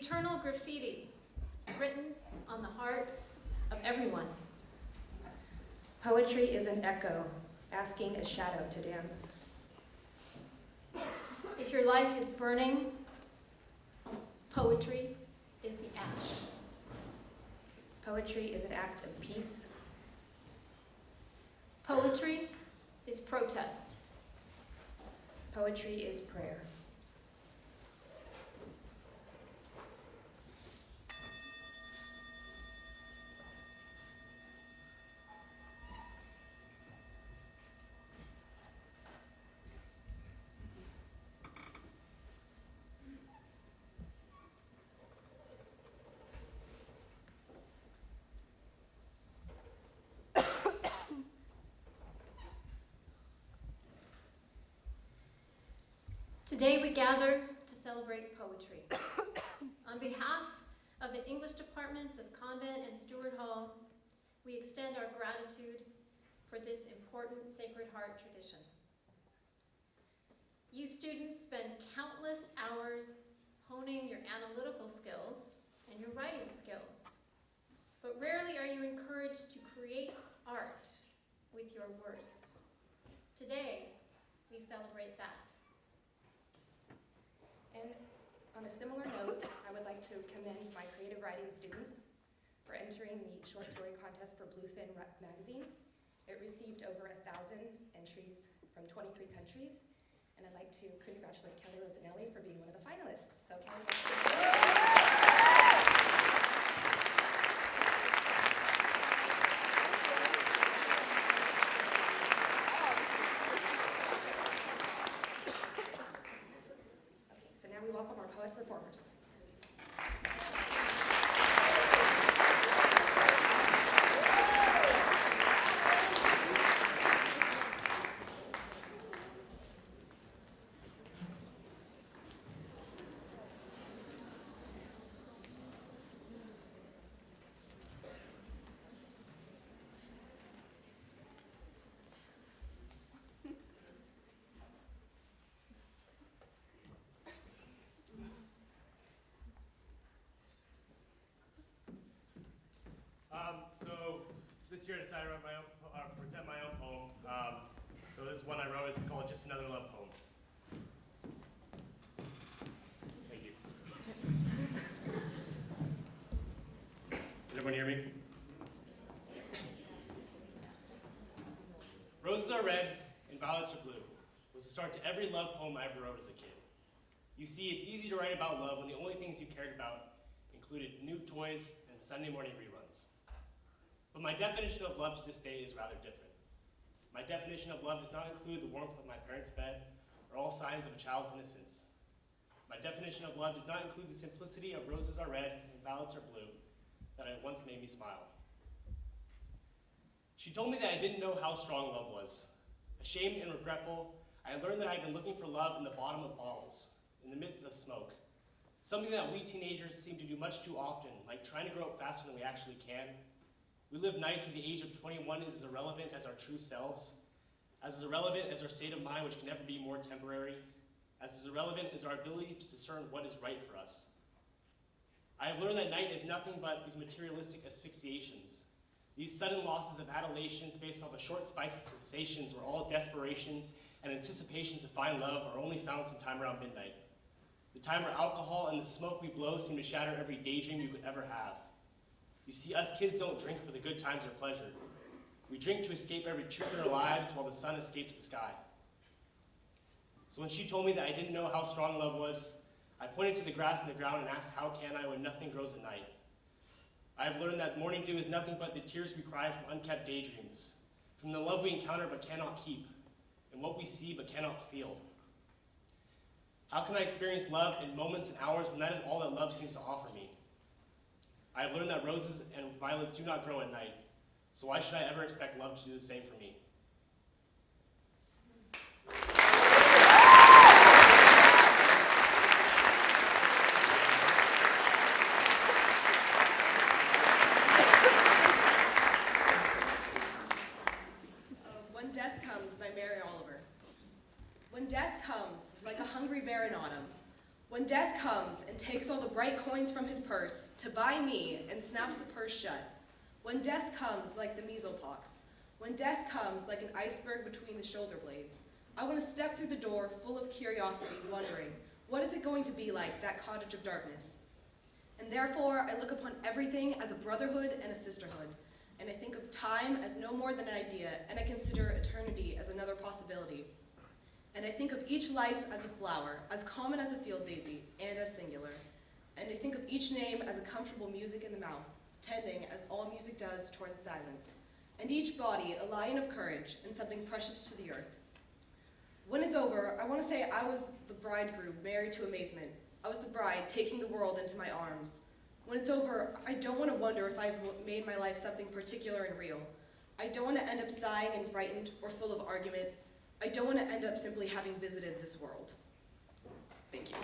eternal graffiti written on the heart of everyone. Poetry is an echo, asking a shadow to dance. If your life is burning, poetry is the ash. Poetry is an act of peace. Poetry is protest. Poetry is prayer. Today we gather to celebrate poetry. On behalf of the English departments of Convent and Stuart Hall, we extend our gratitude for this important Sacred Heart tradition. You students spend countless hours honing your analytical skills and your writing skills, but rarely are you encouraged to create art with your words. Today, we celebrate that. And on a similar note, I would like to commend my creative writing students for entering the short story contest for Bluefin magazine. It received over 1,000 entries from 23 countries, and I'd like to congratulate Kelly Rosanelli for being one of the finalists. So Kelly, we welcome our poet performers. So this year I decided to present my own poem. So this is one I wrote. It's called Just Another Love Poem. Thank you. Does everyone hear me? Roses are red and violets are blue was the start to every love poem I ever wrote as a kid. You see, it's easy to write about love when the only things you cared about included new toys and Sunday morning reruns. But my definition of love to this day is rather different. My definition of love does not include the warmth of my parents' bed or all signs of a child's innocence. My definition of love does not include the simplicity of roses are red and violets are blue that once made me smile. She told me that I didn't know how strong love was. Ashamed and regretful, I learned that I had been looking for love in the bottom of bottles, in the midst of smoke. Something that we teenagers seem to do much too often, like trying to grow up faster than we actually can. We live nights where the age of 21 is as irrelevant as our true selves, as irrelevant as our state of mind, which can never be more temporary, as irrelevant as our ability to discern what is right for us. I have learned that night is nothing but these materialistic asphyxiations, these sudden losses of adulations based off the short spikes of sensations where all desperations and anticipations to find love are only found sometime around midnight. The time where alcohol and the smoke we blow seem to shatter every daydream you could ever have. You see, us kids don't drink for the good times or pleasure. We drink to escape every truth in our lives while the sun escapes the sky. So when she told me that I didn't know how strong love was, I pointed to the grass and the ground and asked, how can I when nothing grows at night? I have learned that morning dew is nothing but the tears we cry from unkept daydreams, from the love we encounter but cannot keep, and what we see but cannot feel. How can I experience love in moments and hours when that is all that love seems to offer me? I have learned that roses and violets do not grow at night, so why should I ever expect love to do the same for me? When Death Comes by Mary Oliver. When death comes, like a hungry bear in autumn, When death comes and takes all the bright coins from his purse to buy me and snaps the purse shut. When death comes like the measles pox. When death comes like an iceberg between the shoulder blades. I want to step through the door full of curiosity, wondering, what is it going to be like, that cottage of darkness? And therefore, I look upon everything as a brotherhood and a sisterhood. And I think of time as no more than an idea, and I consider eternity as another possibility. And I think of each life as a flower, as common as a field daisy, and as singular. And I think of each name as a comfortable music in the mouth, tending as all music does towards silence. And each body a lion of courage and something precious to the earth. When it's over, I want to say I was the bridegroom married to amazement. I was the bride taking the world into my arms. When it's over, I don't want to wonder if I've made my life something particular and real. I don't want to end up sighing and frightened or full of argument. I don't want to end up simply having visited this world. Thank you.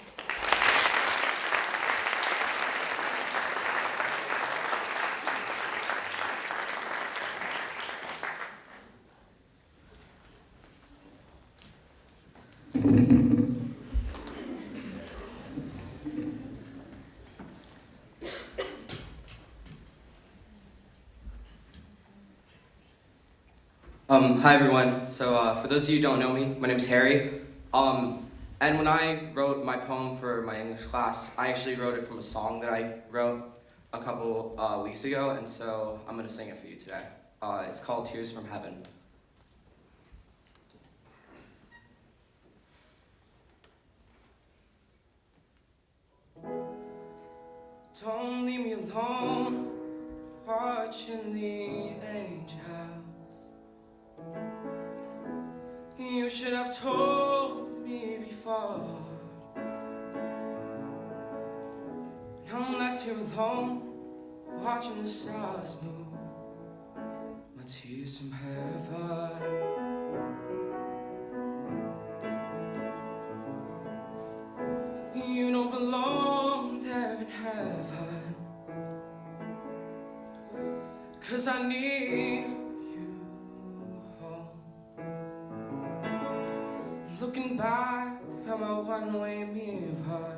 Hi everyone. So for those of you who don't know me, my name's Harry. And when I wrote my poem for my English class, I actually wrote it from a song that I wrote a couple weeks ago, and so I'm gonna sing it for you today. It's called Tears from Heaven. Don't leave me alone, watching the angels. You should have told me before. Now I'm left here alone, watching the stars move. My tears from heaven. You don't belong there in heaven, 'cause I need you home. Looking back at my one-way mirror,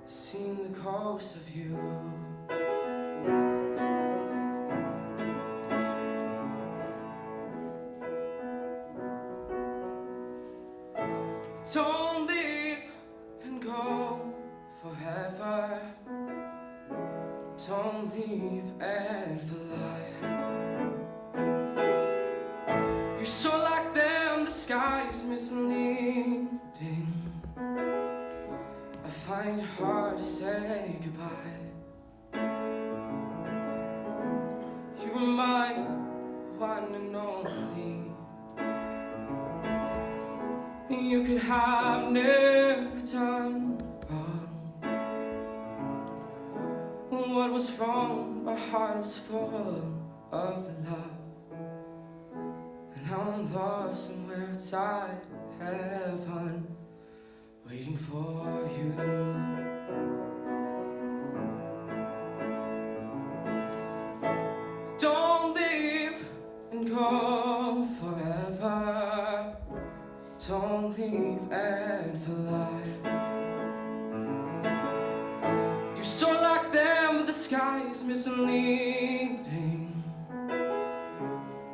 seeing the ghost of you. Don't leave and go forever. Don't leave and fly. You're so like them, the sky is misleading. I find it hard to say goodbye. You were my one and only. You could have never done wrong. What was wrong? My heart was full of love. And now I'm lost somewhere outside heaven, waiting for you. Don't leave and go forever. Don't leave and fly. You're so like them, but the sky is misleading.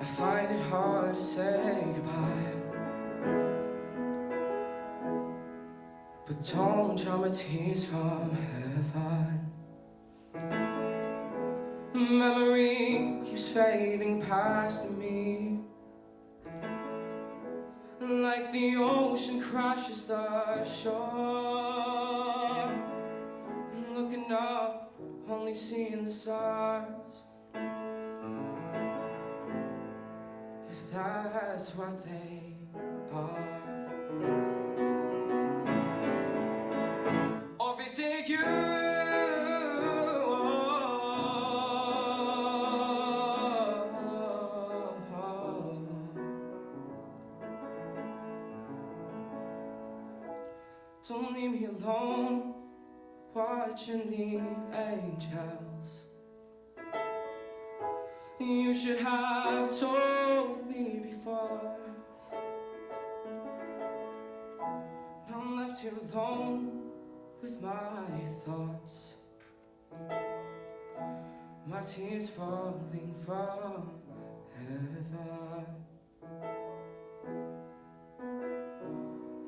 I find it hard to say goodbye. But don't dry my tears from heaven. Memory keeps fading past me, like the ocean crashes the shore. Looking up, only seeing the stars. If that's what they are. Or is it you? Don't leave me alone, watching the angels. You should have told me before. left here alone with my thoughts, my tears falling from heaven,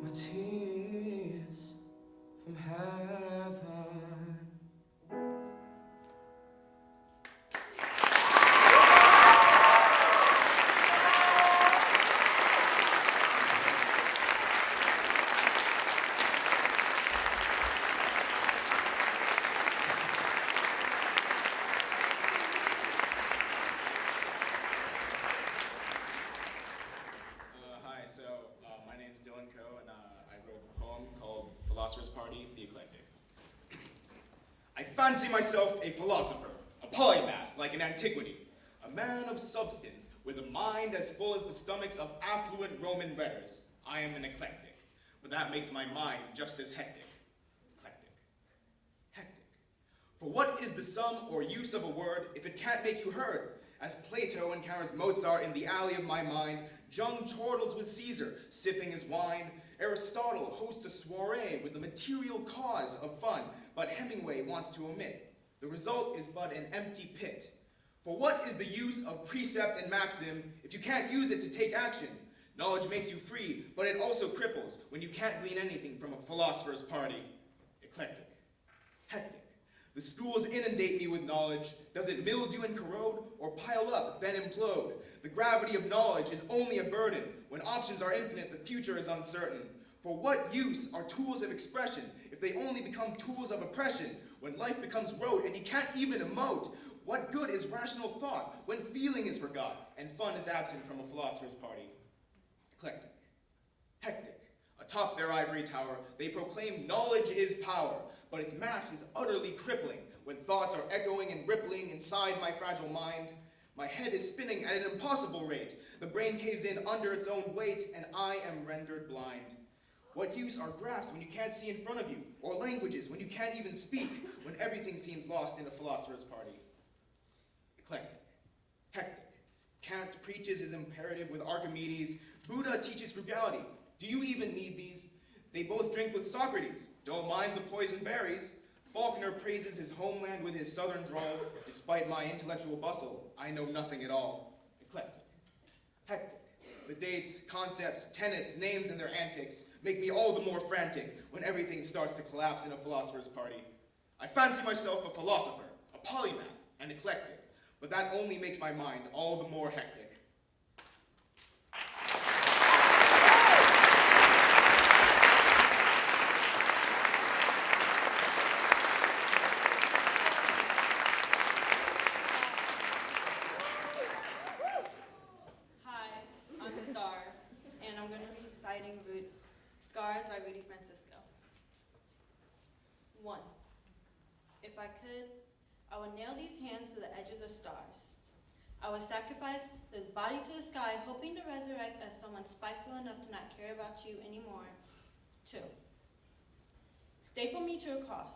my tears from heaven. Philosophers Party, the Eclectic. I fancy myself a philosopher, a polymath like in antiquity, a man of substance with a mind as full as the stomachs of affluent Roman rhetorics. I am an eclectic, but that makes my mind just as hectic. Eclectic. Hectic. For what is the sum or use of a word if it can't make you heard? As Plato encounters Mozart in the alley of my mind, Jung chortles with Caesar, sipping his wine. Aristotle hosts a soiree with the material cause of fun, but Hemingway wants to omit. The result is but an empty pit. For what is the use of precept and maxim if you can't use it to take action? Knowledge makes you free, but it also cripples when you can't glean anything from a philosopher's party. Eclectic. Hectic. The schools inundate me with knowledge. Does it mildew and corrode, or pile up, then implode? The gravity of knowledge is only a burden. When options are infinite, the future is uncertain. For what use are tools of expression if they only become tools of oppression? When life becomes rote and you can't even emote? What good is rational thought when feeling is forgot and fun is absent from a philosopher's party? Eclectic. Hectic. Atop their ivory tower, they proclaim knowledge is power, but its mass is utterly crippling when thoughts are echoing and rippling inside my fragile mind. My head is spinning at an impossible rate. The brain caves in under its own weight, and I am rendered blind. What use are graphs when you can't see in front of you, or languages when you can't even speak, when everything seems lost in a philosopher's party? Eclectic. Hectic. Kant preaches his imperative with Archimedes. Buddha teaches frugality. Do you even need these? They both drink with Socrates. Don't mind the poison berries. Faulkner praises his homeland with his southern drawl. Despite my intellectual bustle, I know nothing at all. Eclectic. Hectic. The dates, concepts, tenets, names, and their antics make me all the more frantic when everything starts to collapse in a philosopher's party. I fancy myself a philosopher, a polymath, and eclectic, but that only makes my mind all the more hectic. Scars by Rudy Francisco. 1. If I could, I would nail these hands to the edges of stars. I would sacrifice this body to the sky, hoping to resurrect as someone spiteful enough to not care about you anymore. 2. Staple me to a cross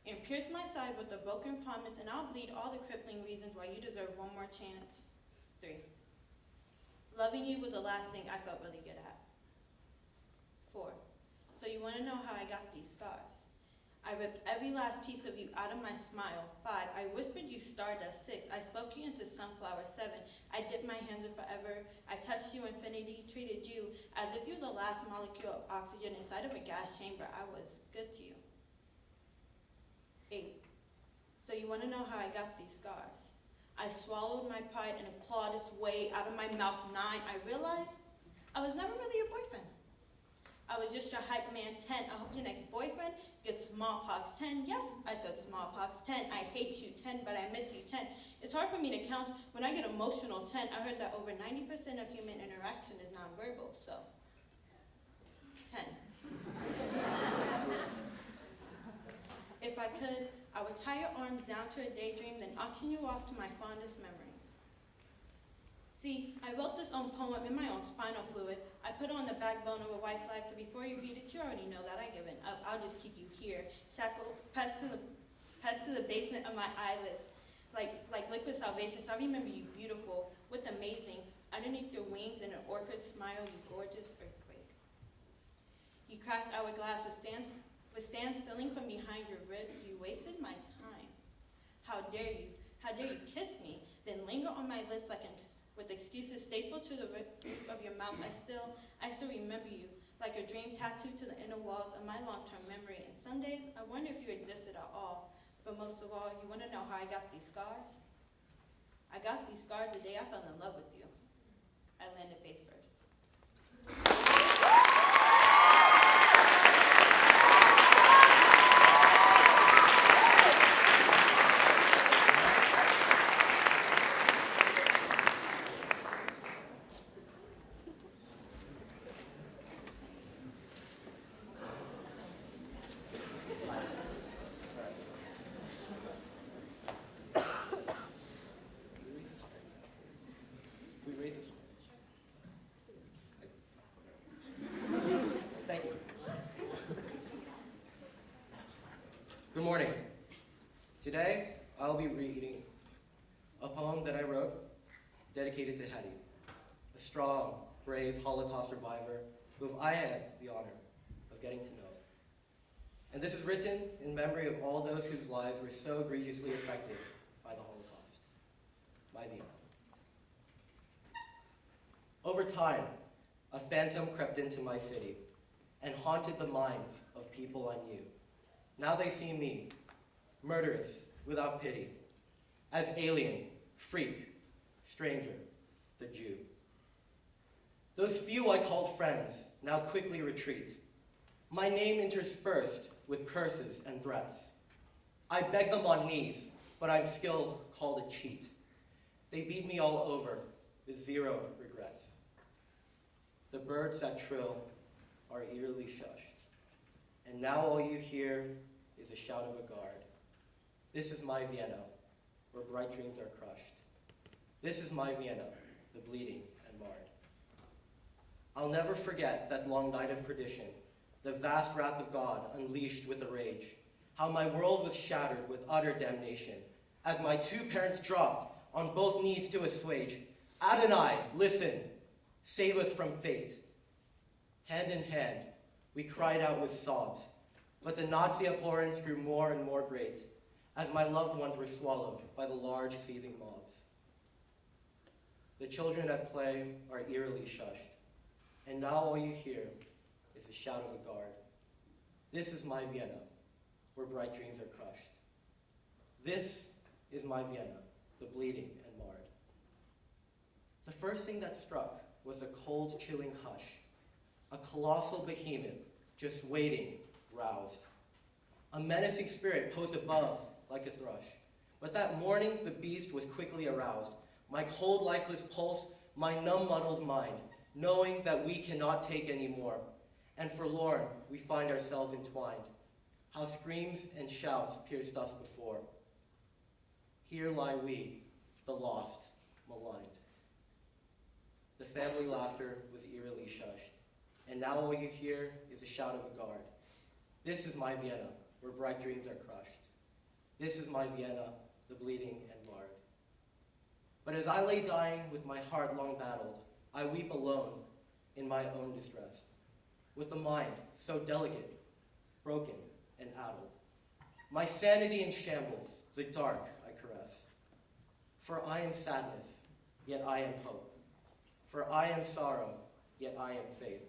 and pierce my side with a broken promise, and I'll bleed all the crippling reasons why you deserve one more chance. 3. Loving you was the last thing I felt really good at. 4. So you want to know how I got these stars? I ripped every last piece of you out of my smile. 5. I whispered you stardust. 6. I spoke you into sunflower. 7. I dipped my hands in forever. I touched you infinity, treated you as if you were the last molecule of oxygen inside of a gas chamber. I was good to you. 8. So you want to know how I got these scars? I swallowed my pride and it clawed its way out of my mouth. 9. I realized I was never really your boyfriend. I was just your hype man. 10. I hope your next boyfriend gets smallpox. 10. Yes, I said smallpox. 10. I hate you. 10. But I miss you. 10. It's hard for me to count when I get emotional. 10. I heard that over 90% of human interaction is nonverbal, so 10. If I could, I would tie your arms down to a daydream, then auction you off to my fondest memories. See, I wrote this own poem in my own spinal fluid. I put it on the backbone of a white flag, so before you read it, you already know that I've given up. I'll just keep you here, shackled, pressed to the basement of my eyelids, like liquid salvation. So I remember you beautiful, with amazing, underneath your wings in an orchid smile, you gorgeous earthquake. You cracked hourglass with sand spilling from behind your ribs. You wasted my time. How dare you? How dare you kiss me, then linger on my lips with excuses stapled to the roof of your mouth. I still remember you, like a dream tattooed to the inner walls of my long-term memory. And some days, I wonder if you existed at all. But most of all, you want to know how I got these scars? I got these scars the day I fell in love with you. I landed face first. Thank you. Good morning. Today, I'll be reading a poem that I wrote dedicated to Hetty, a strong, brave Holocaust survivor who I had the honor of getting to know. And this is written in memory of all those whose lives were so egregiously affected by the Holocaust. My Vienna. Over time, a phantom crept into my city and haunted the minds of people I knew. Now they see me, murderous without pity, as alien, freak, stranger, the Jew. Those few I called friends now quickly retreat, my name interspersed with curses and threats. I beg them on knees, but I'm still called a cheat. They beat me all over with zero regrets. The birds that trill are eerily shushed, and now all you hear is a shout of a guard. This is my Vienna, where bright dreams are crushed. This is my Vienna, the bleeding and marred. I'll never forget that long night of perdition, the vast wrath of God unleashed with a rage, how my world was shattered with utter damnation, as my two parents dropped on both knees to assuage. Adonai, listen, save us from fate. Hand in hand, we cried out with sobs, but the Nazi abhorrence grew more and more great, as my loved ones were swallowed by the large seething mobs. The children at play are eerily shushed, and now all you hear is the shout of a guard. This is my Vienna, where bright dreams are crushed. This is my Vienna, the bleeding and marred. The first thing that struck was a cold, chilling hush, a colossal behemoth just waiting, roused. A menacing spirit posed above like a thrush. But that morning, the beast was quickly aroused. My cold, lifeless pulse, my numb, muddled mind, knowing that we cannot take any more. And forlorn, we find ourselves entwined. How screams and shouts pierced us before. Here lie we, the lost, maligned. The family laughter was eerily shushed, and now all you hear is a shout of a guard. This is my Vienna, where bright dreams are crushed. This is my Vienna, the bleeding and marred. But as I lay dying with my heart long battled, I weep alone in my own distress, with a mind so delicate, broken, and addled. My sanity in shambles, the dark I caress. For I am sadness, yet I am hope. For I am sorrow, yet I am faith.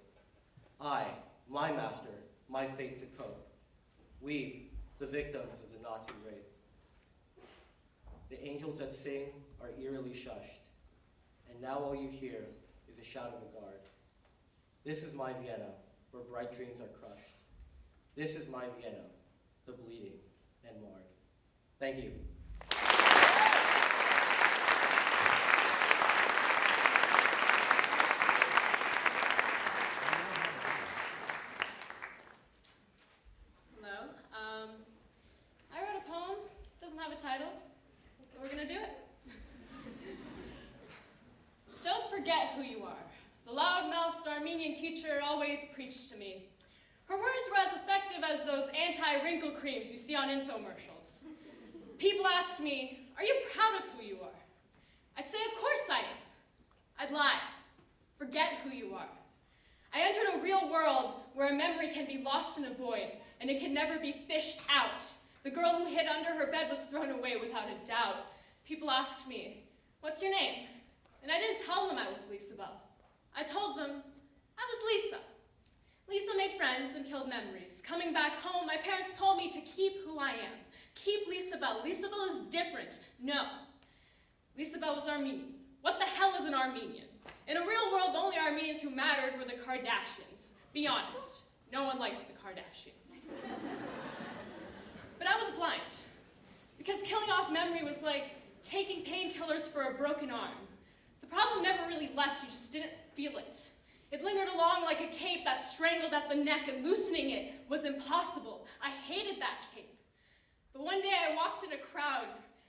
I, my master, my fate to cope. We, the victims of the Nazi rape. The angels that sing are eerily shushed, and now all you hear is a shout of a guard. This is my Vienna, where bright dreams are crushed. This is my Vienna, the bleeding and marred. Thank you. Hello. I wrote a poem. Doesn't have a title. But we're gonna do it. Don't forget who you are. The loud-mouthed Armenian teacher always preached to me. Her words were as effective as those anti-wrinkle creams you see on infomercials. People asked me, "Are you proud of who you are?" I'd say, "Of course I am." I'd lie. Forget who you are. I entered a real world where a memory can be lost in a void, and it can never be fished out. The girl who hid under her bed was thrown away without a doubt. People asked me, "What's your name?" And I didn't tell them I was Lisabel. I told them I was Lisa. Lisa made friends and killed memories. Coming back home, my parents told me to keep who I am. Keep Lisabel. Lisabel is different. No. Lisabel was Armenian. What the hell is an Armenian? In a real world, the only Armenians who mattered were the Kardashians. Be honest, no one likes the Kardashians. But I was blind, because killing off memory was like taking painkillers for a broken arm. The problem never really left, you just didn't feel it. It lingered along like a cape that strangled at the neck, and loosening it was impossible. I hated that cape. But one day I walked in a crowd,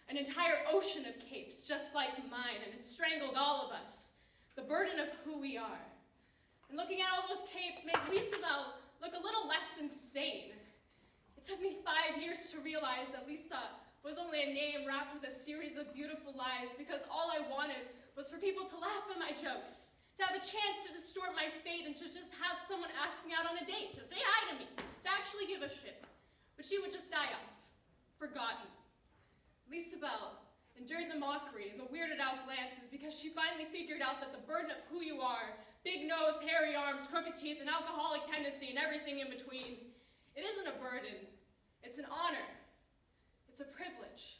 an entire ocean of capes, just like mine, and it strangled all of us. The burden of who we are. And looking at all those capes made Lisabel look a little less insane. It took me 5 years to realize that Lisa was only a name wrapped with a series of beautiful lies, because all I wanted was for people to laugh at my jokes, to have a chance to distort my fate, and to just have someone ask me out on a date, to say hi to me, to actually give a shit. But she would just die off, forgotten. Lisabel endured the mockery and the weirded out glances because she finally figured out that the burden of who you are, big nose, hairy arms, crooked teeth, an alcoholic tendency, and everything in between, it isn't a burden, it's an honor, it's a privilege,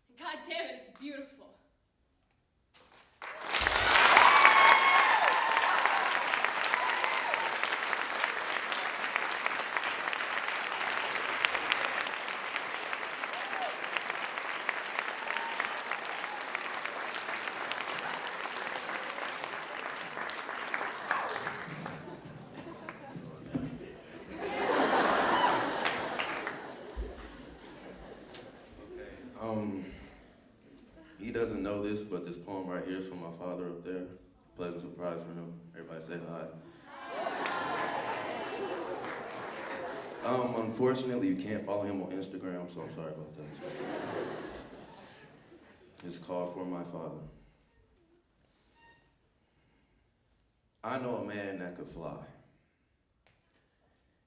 and God damn it, it's beautiful. He doesn't know this, but this poem right here is from my father up there. Pleasant surprise for him. Everybody say hi. Unfortunately, you can't follow him on Instagram, so I'm sorry about that. It's called For My Father. I know a man that could fly.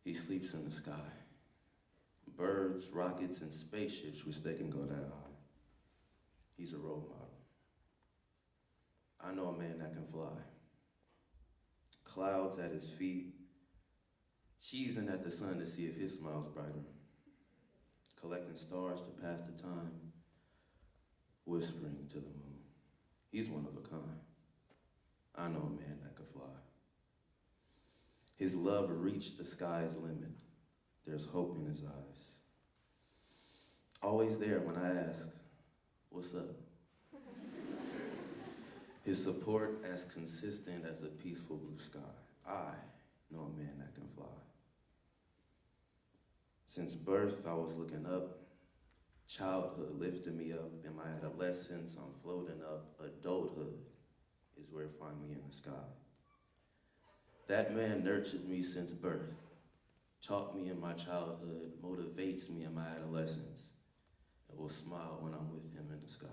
He sleeps in the sky. Birds, rockets, and spaceships wish they can go that high. He's a role model. I know a man that can fly. Clouds at his feet, cheesing at the sun to see if his smile's brighter. Collecting stars to pass the time, whispering to the moon. He's one of a kind. I know a man that can fly. His love reached the sky's limit. There's hope in his eyes. Always there when I ask, "What's up?" His support as consistent as a peaceful blue sky. I know a man that can fly. Since birth, I was looking up. Childhood lifted me up. In my adolescence, I'm floating up. Adulthood is where it find me in the sky. That man nurtured me since birth, taught me in my childhood, motivates me in my adolescence, and will smile when I'm with him in the sky.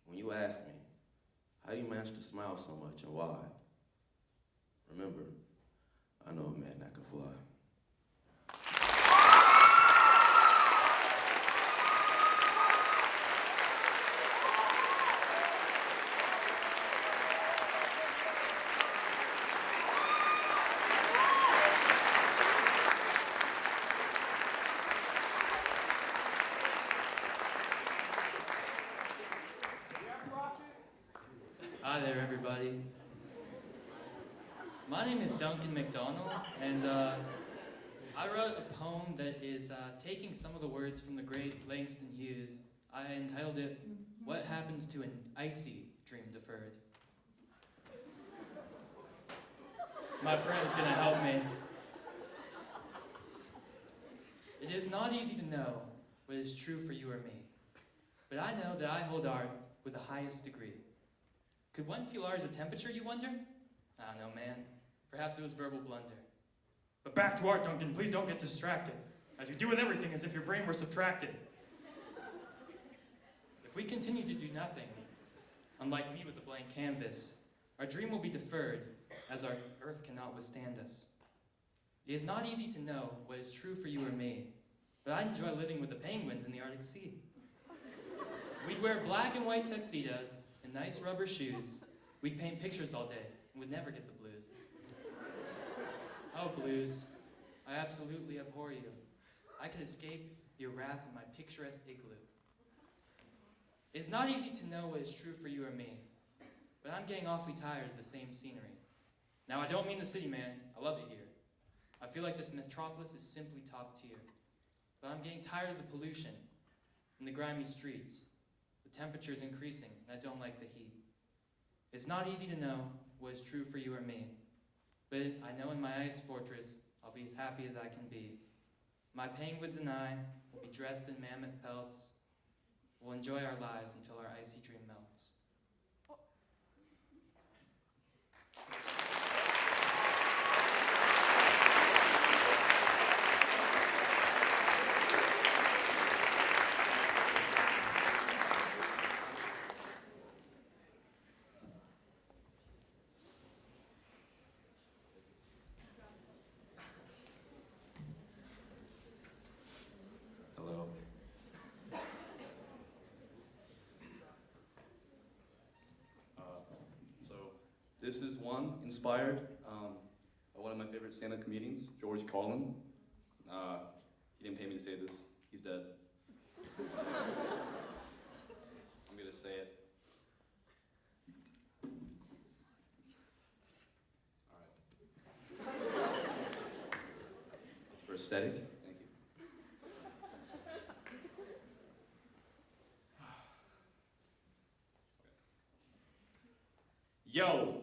When you ask me, how do you manage to smile so much and why? Remember, I know a man that can fly. Hi there, everybody. My name is Duncan MacDonald, and I wrote a poem that is taking some of the words from the great Langston Hughes. I entitled it, "What Happens to an Icy Dream Deferred?" My friend's gonna help me. It is not easy to know what is true for you or me, but I know that I hold art with the highest degree. Could one feel art as a temperature, you wonder? I don't know, man. Perhaps it was verbal blunder. But back to art, Duncan. Please don't get distracted, as you do with everything as if your brain were subtracted. If we continue to do nothing, unlike me with a blank canvas, our dream will be deferred as our earth cannot withstand us. It is not easy to know what is true for you or me, but I enjoy living with the penguins in the Arctic Sea. We'd wear black and white tuxedos and nice rubber shoes. We'd paint pictures all day and would never get the blues. Oh, blues, I absolutely abhor you. I could escape your wrath in my picturesque igloo. It's not easy to know what is true for you or me, but I'm getting awfully tired of the same scenery. Now, I don't mean the city, man. I love it here. I feel like this metropolis is simply top tier. But I'm getting tired of the pollution and the grimy streets. The temperature's increasing, and I don't like the heat. It's not easy to know what is true for you or me, but I know in my ice fortress, I'll be as happy as I can be. My penguins and I will be dressed in mammoth pelts. We'll enjoy our lives until our icy dream melts. Hello. This is one inspired by one of my favorite stand-up comedians, George Carlin. He didn't pay me to say this. He's dead. So, I'm gonna say it. All right. That's for aesthetic. Thank you. Yo,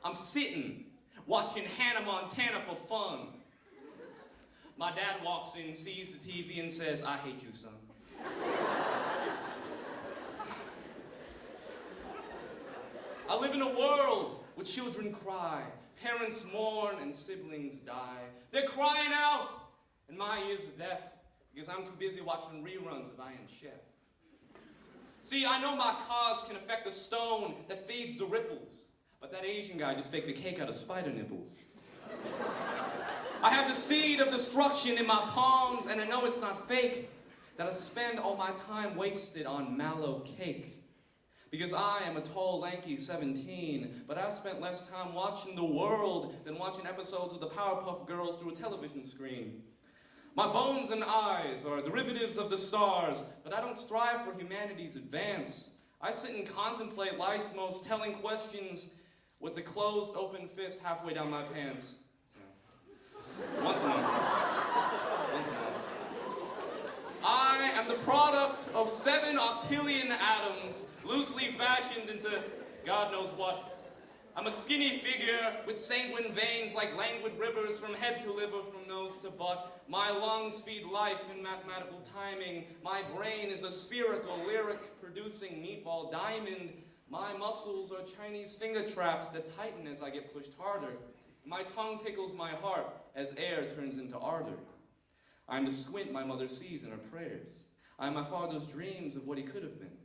I'm sitting, watching Hannah Montana for fun. My dad walks in, sees the TV, and says, "I hate you, son." I live in a world where children cry, parents mourn, and siblings die. They're crying out, and my ears are deaf because I'm too busy watching reruns of Iron Chef. See, I know my cause can affect the stone that feeds the ripples, but that Asian guy just baked the cake out of spider nipples. I have the seed of destruction in my palms, and I know it's not fake, that I spend all my time wasted on mallow cake. Because I am a tall, lanky 17, but I spent less time watching the world than watching episodes of the Powerpuff Girls through a television screen. My bones and eyes are derivatives of the stars, but I don't strive for humanity's advance. I sit and contemplate life's most telling questions with a closed, open fist halfway down my pants. Once a month. Once a month. I am the product of 7 octillion atoms, loosely fashioned into God knows what. I'm a skinny figure with sanguine veins like languid rivers from head to liver, from nose to butt. My lungs feed life in mathematical timing. My brain is a spherical, lyric-producing meatball diamond. My muscles are Chinese finger traps that tighten as I get pushed harder. My tongue tickles my heart as air turns into ardor. I'm the squint my mother sees in her prayers. I'm my father's dreams of what he could have been.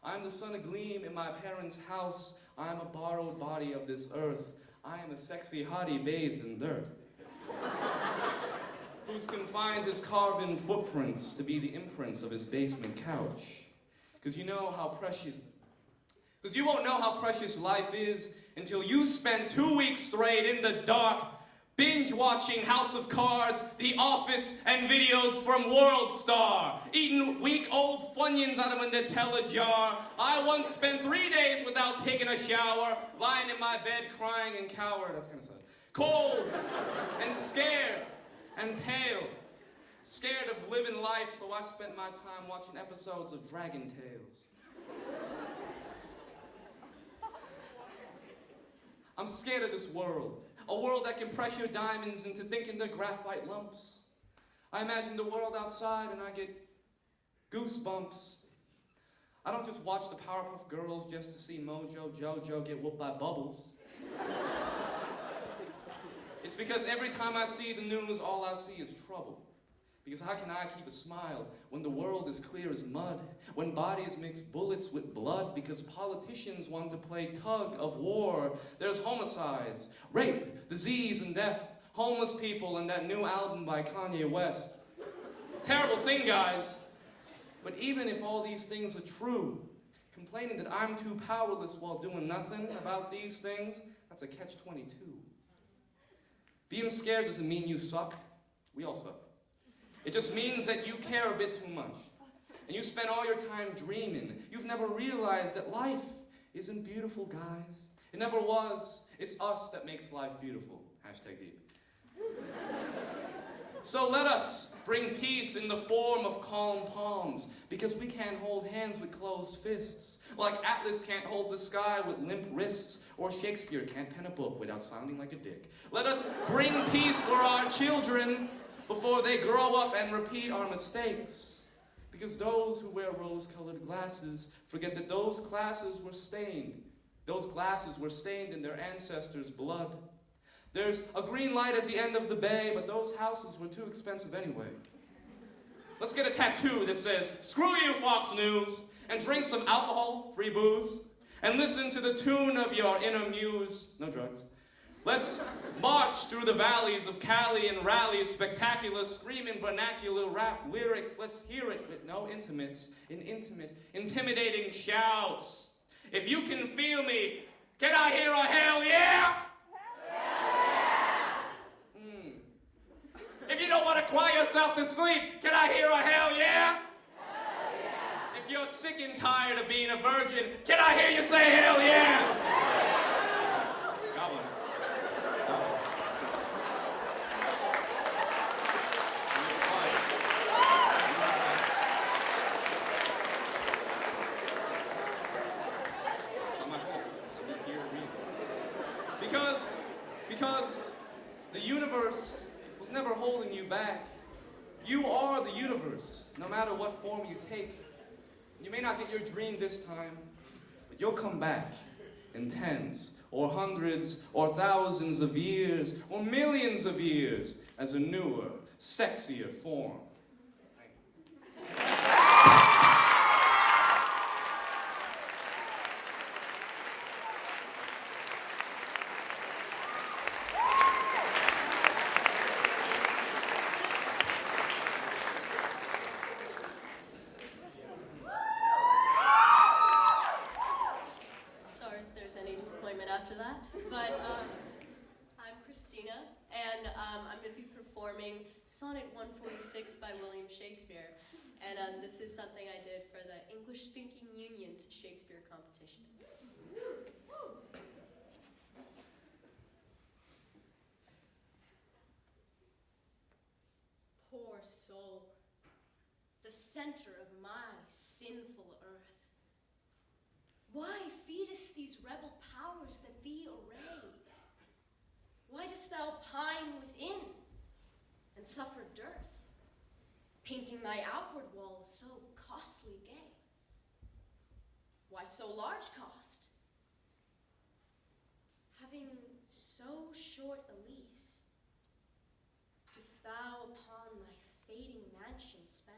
I'm the sun agleam in my parents' house. I am a borrowed body of this earth. I am a sexy hottie bathed in dirt. Who's confined his carven footprints to be the imprints of his basement couch. Because you know how precious, because you won't know how precious life is until you spend 2 weeks straight in the dark, binge-watching House of Cards, The Office, and videos from World Star, eating week-old Funyuns out of a Nutella jar. I once spent 3 days without taking a shower, lying in my bed crying and cowered. That's kind of sad. Cold and scared and pale. Scared of living life, so I spent my time watching episodes of Dragon Tales. I'm scared of this world. A world that can pressure diamonds into thinking they're graphite lumps. I imagine the world outside and I get goosebumps. I don't just watch the Powerpuff Girls just to see Mojo Jojo get whooped by Bubbles. It's because every time I see the news, all I see is trouble. Because how can I keep a smile when the world is clear as mud? When bodies mix bullets with blood because politicians want to play tug of war? There's homicides, rape, disease, and death, homeless people, and that new album by Kanye West. Terrible thing, guys. But even if all these things are true, complaining that I'm too powerless while doing nothing about these things, that's a catch-22. Being scared doesn't mean you suck. We all suck. It just means that you care a bit too much. And you spend all your time dreaming. You've never realized that life isn't beautiful, guys. It never was. It's us that makes life beautiful. Hashtag deep. So let us bring peace in the form of calm palms, because we can't hold hands with closed fists. Like Atlas can't hold the sky with limp wrists, or Shakespeare can't pen a book without sounding like a dick. Let us bring peace for our children before they grow up and repeat our mistakes. Because those who wear rose-colored glasses forget that those glasses were stained. Those glasses were stained in their ancestors' blood. There's a green light at the end of the bay, but those houses were too expensive anyway. Let's get a tattoo that says, "Screw you, Fox News," and drink some alcohol, free booze, and listen to the tune of your inner muse. No drugs. Let's march through the valleys of Cali and rally spectacular, screaming vernacular rap lyrics. Let's hear it with no intimates, in intimate, intimidating shouts. If you can feel me, can I hear a hell yeah? If you don't want to cry yourself to sleep, can I hear a hell yeah? Hell yeah! If you're sick and tired of being a virgin, can I hear you say hell yeah? Got one. It's not my fault. I'm just here reading. Because the universe was never holding you back. You are the universe, no matter what form you take. You may not get your dream this time, but you'll come back in tens or hundreds or thousands of years or millions of years as a newer, sexier form. After that, but I'm Christina, and I'm going to be performing Sonnet 146 by William Shakespeare, and this is something I did for the English Speaking Union's Shakespeare competition. Poor soul, the center of my sinful earth. Why feedest these rebel powers that thee array? Why dost thou pine within and suffer dearth, painting thy outward walls so costly gay? Why so large cost? Having so short a lease, dost thou upon thy fading mansion spend?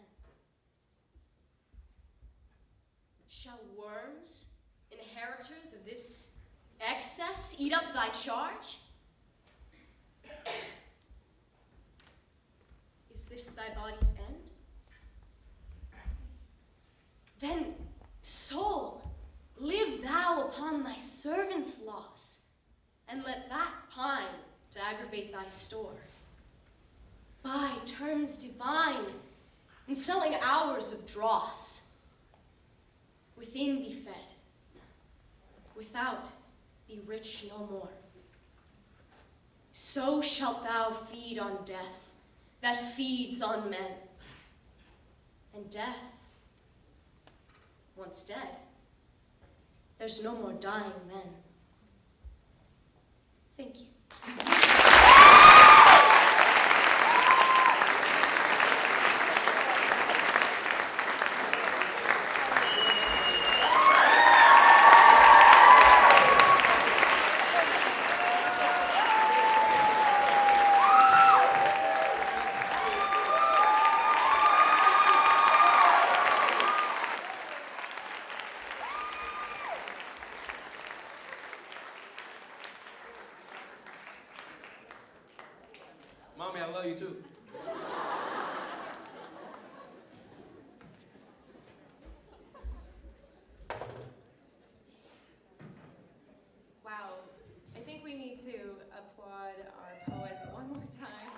Shall worms, inheritors of this excess, eat up thy charge? Is this thy body's end? Then, soul, live thou upon thy servant's loss, and let that pine to aggravate thy store. By terms divine, in selling hours of dross, within be fed, without be rich no more. So shalt thou feed on death that feeds on men. And death, once dead, there's no more dying then. Thank you. Mommy, I love you too. Wow, I think we need to applaud our poets one more time.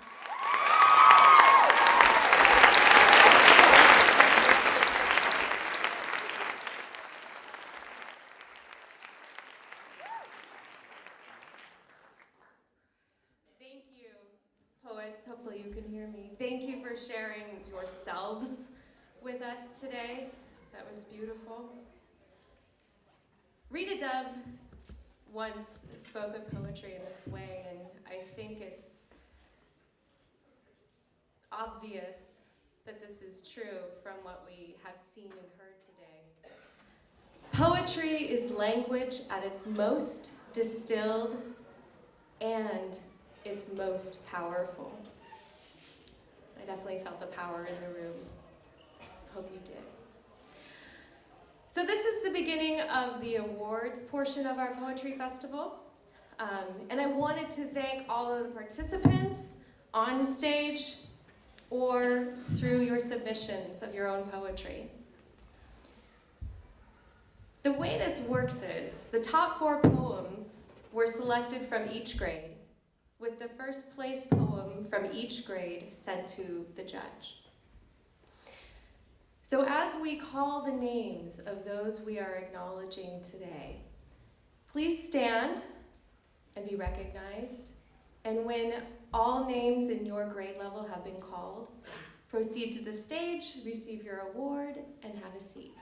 Thank you, poets. Hopefully you can hear me. Thank you for sharing yourselves with us today. That was beautiful. Rita Dove once spoke of poetry in this way, and I think it's obvious that this is true from what we have seen and heard today. Poetry is language at its most distilled and its most powerful. I definitely felt the power in the room. Hope you did. So this is the beginning of the awards portion of our poetry festival. And I wanted to thank all of the participants on stage or through your submissions of your own poetry. The way this works is the top 4 poems were selected from each grade, with the first place poem from each grade sent to the judge. So as we call the names of those we are acknowledging today, please stand and be recognized. And when all names in your grade level have been called, proceed to the stage, receive your award, and have a seat.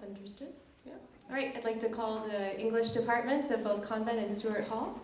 Understood? Yeah. All right, I'd like to call the English departments of both Convent and Stuart Hall.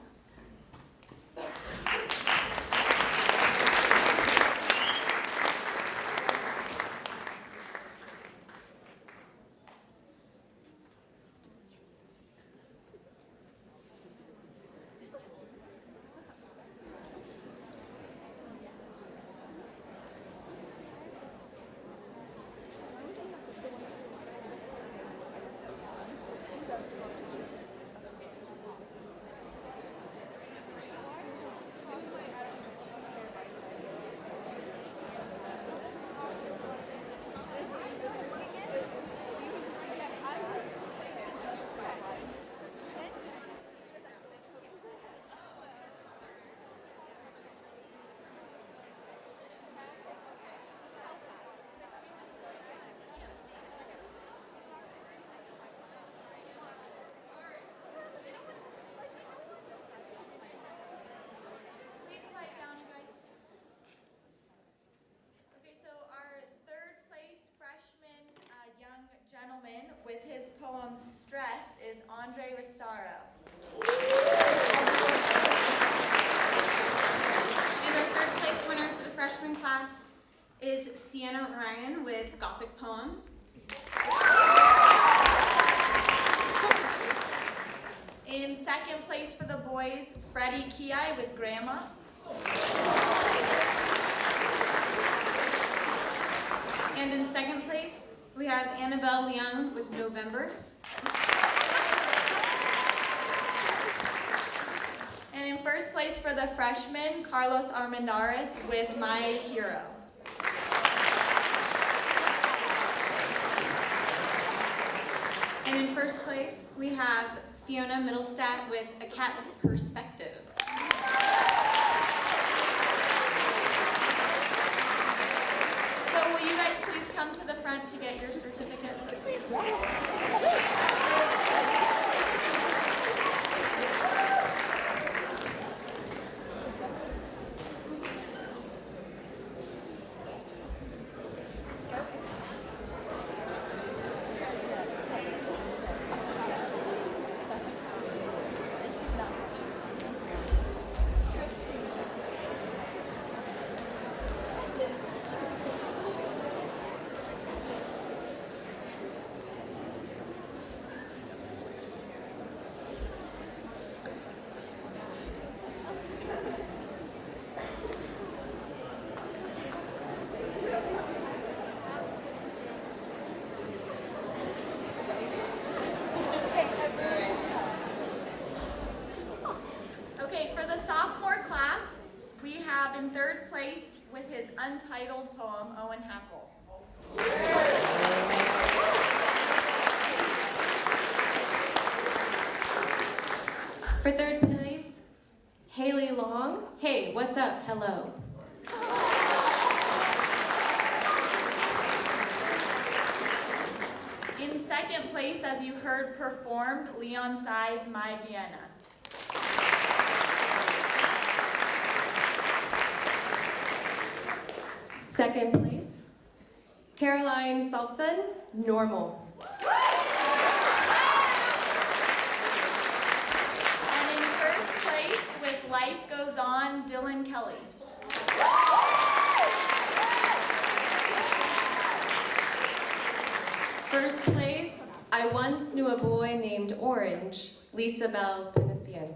Gentleman with his poem Stress is Andre Restaro. And our third place winner for the freshman class is Sienna Ryan with Gothic Poem. In second place for the boys, Freddie Kiai with Grandma. And in second place, we have Annabelle Leung with November. And in first place for the freshmen, Carlos Armendariz with My Hero. And in first place, we have Fiona Middlestat with A Cat's Perspective. So will you guys please come to the front to get your certificates? have in third place with his untitled poem, Owen Hackle. For third place, Haley Long. Hey, what's up? Hello. In second place, as you heard performed, Leon Size, My Vienna. Second place, Caroline Salfson, Normal. And in first place, with Life Goes On, Dylan Kelly. First place, I once knew a boy named Orange, Lisa Bell Pinacian.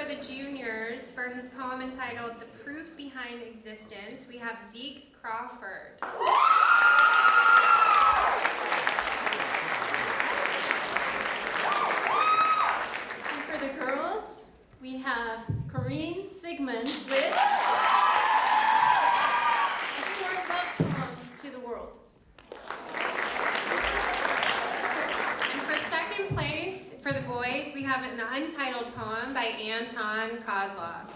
The juniors, for his poem entitled The Proof Behind Existence, we have Zeke Crawford. And for the girls, we have Corinne Sigmund with a short love poem to the world. And for second place, for the boys, we have an untitled poem by Anton Kozlov.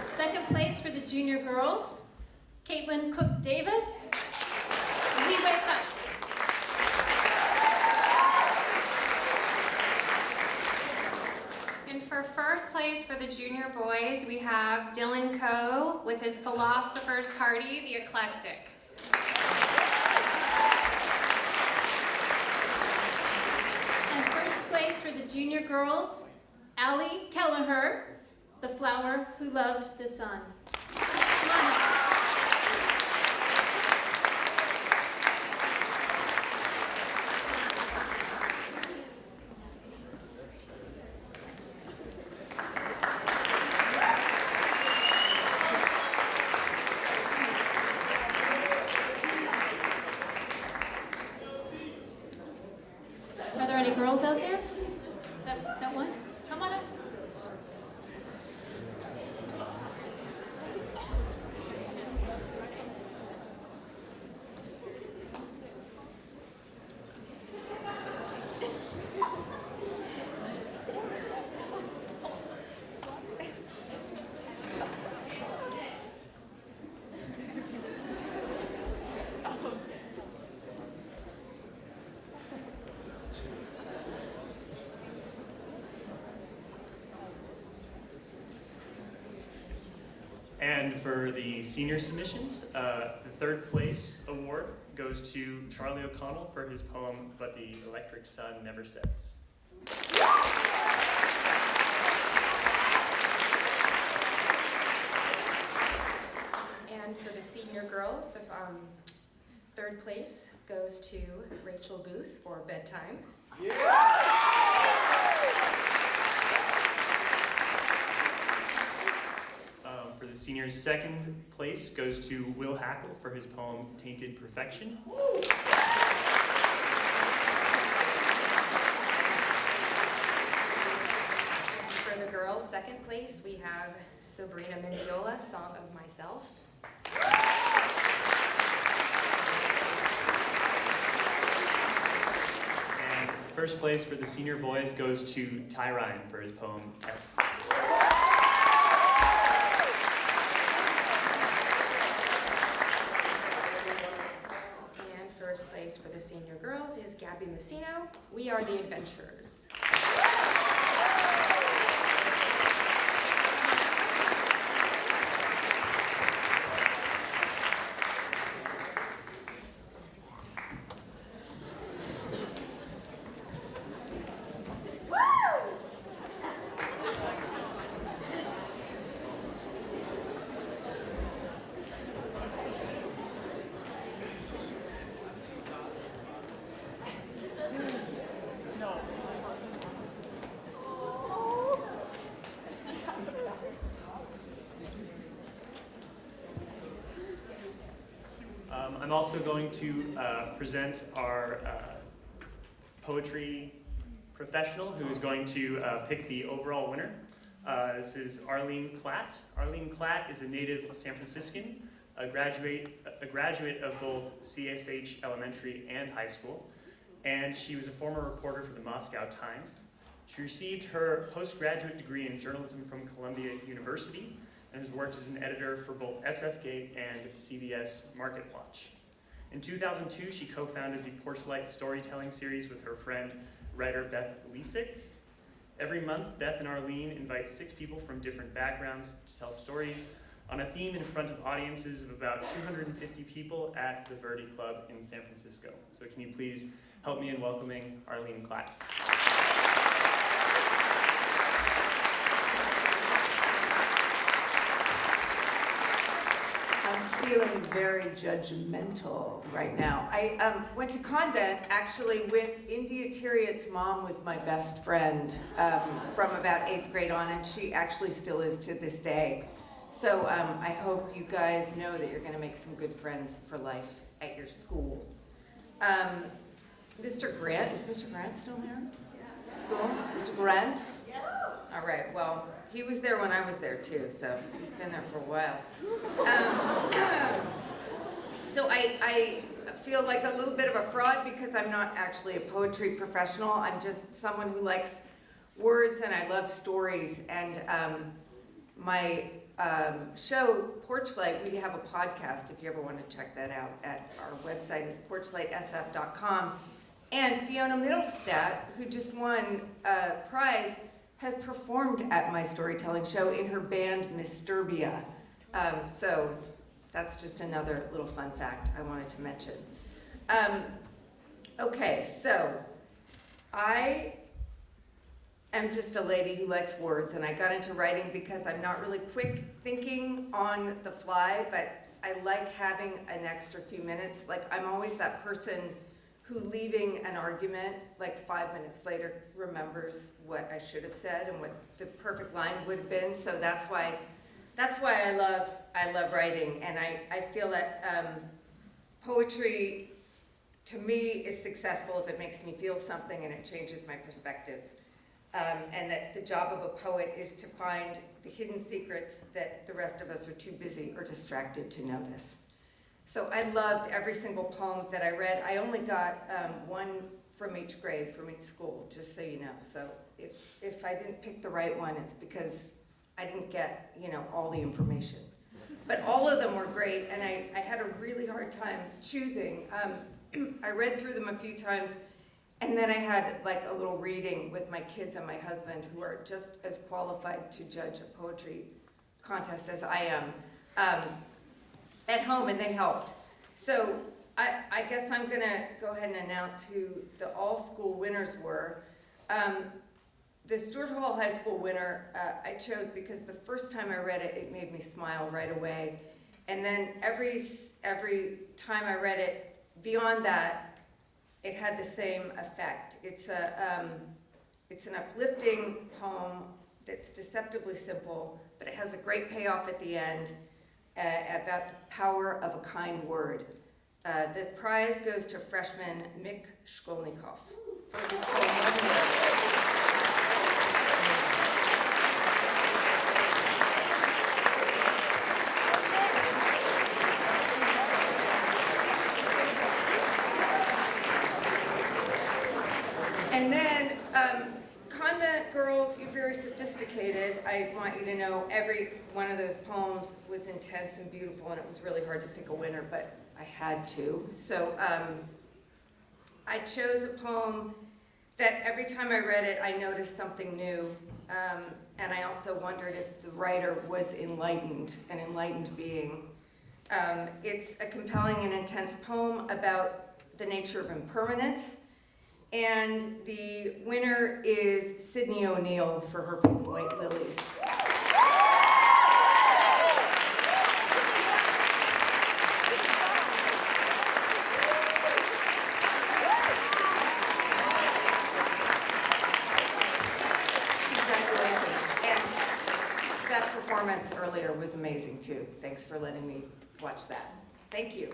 Second place for the junior girls, Caitlin Cook Davis, We Wake Up. And for first place for the junior boys, we have Dylan Coe with his Philosophers Party, The Eclectic. And first place for the junior girls, Allie Kelleher, The Flower Who Loved the Sun. Come on up. Are there any girls out there? That one? Come on up. And for the senior submissions, the third place award goes to Charlie O'Connell for his poem, But the Electric Sun Never Sets. And for the senior girls, the third place goes to Rachel Booth for Bedtime. For the seniors, second place goes to Will Hackle for his poem, Tainted Perfection. For the girls, second place, we have Sabrina Mendiola, Song of Myself. And first place for the senior boys goes to Ty Ryan for his poem, Tests. And first place place for the senior girls is Gabby Messino. We are the Adventurers. I'm also going to present our poetry professional who is going to pick the overall winner. This is Arlene Klatt. Arlene Klatt is a native San Franciscan, a graduate of both CSH Elementary and high school, and she was a former reporter for the Moscow Times. She received her postgraduate degree in journalism from Columbia University and has worked as an editor for both SFGate and CBS MarketWatch. In 2002, she co-founded the Porchlight Storytelling series with her friend, writer Beth Lisick. Every month, Beth and Arlene invite 6 people from different backgrounds to tell stories on a theme in front of audiences of about 250 people at the Verdi Club in San Francisco. So can you please help me in welcoming Arlene Klatt. I'm feeling very judgmental right now. I went to Convent actually with India Tiriot's mom was my best friend from about 8th grade on, and she actually still is to this day. So I hope you guys know that you're going to make some good friends for life at your school. Mr. Grant, is Mr. Grant still here? Yeah. School? Mr. Grant? Yeah. All right, well, he was there when I was there too, so he's been there for a while. So I feel like a little bit of a fraud because I'm not actually a poetry professional. I'm just someone who likes words and I love stories. And my show, Porchlight, we have a podcast if you ever want to check that out at our website is porchlightsf.com. And Fiona Middlestat, who just won a prize, has performed at my storytelling show in her band Misturbia. So that's just another little fun fact I wanted to mention. Okay, so I am just a lady who likes words, and I got into writing because I'm not really quick thinking on the fly, but I like having an extra few minutes. Like, I'm always that person who, leaving an argument, like 5 minutes later, remembers what I should have said and what the perfect line would have been. So that's why I love writing, and I feel that poetry, to me, is successful if it makes me feel something and it changes my perspective. And that the job of a poet is to find the hidden secrets that the rest of us are too busy or distracted to notice. So I loved every single poem that I read. I only got one from each grade, from each school, just so you know. So if I didn't pick the right one, it's because I didn't get, all the information. But all of them were great, and I had a really hard time choosing. I read through them a few times, and then I had like a little reading with my kids and my husband, who are just as qualified to judge a poetry contest as I am, at home, and they helped. So I guess I'm gonna go ahead and announce who the all-school winners were. The Stuart Hall High School winner I chose because the first time I read it, it made me smile right away. And then every time I read it, beyond that, it had the same effect. It's an uplifting poem that's deceptively simple, but it has a great payoff at the end about the power of a kind word. The prize goes to freshman Mick Shkolnikov for his poem. And then, Convent girls, you're very sophisticated. I want you to know every one of those poems was intense and beautiful, and it was really hard to pick a winner, but I had to. So I chose a poem that every time I read it, I noticed something new. And I also wondered if the writer was enlightened, an enlightened being. It's a compelling and intense poem about the nature of impermanence. And the winner is Sydney O'Neill for her poem, White Lilies. Performance earlier was amazing too. Thanks for letting me watch that. Thank you.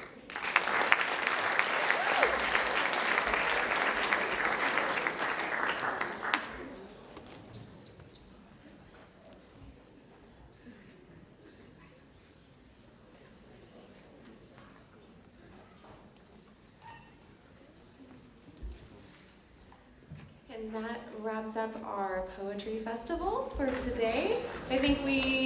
And that wraps up our poetry festival for today. I think we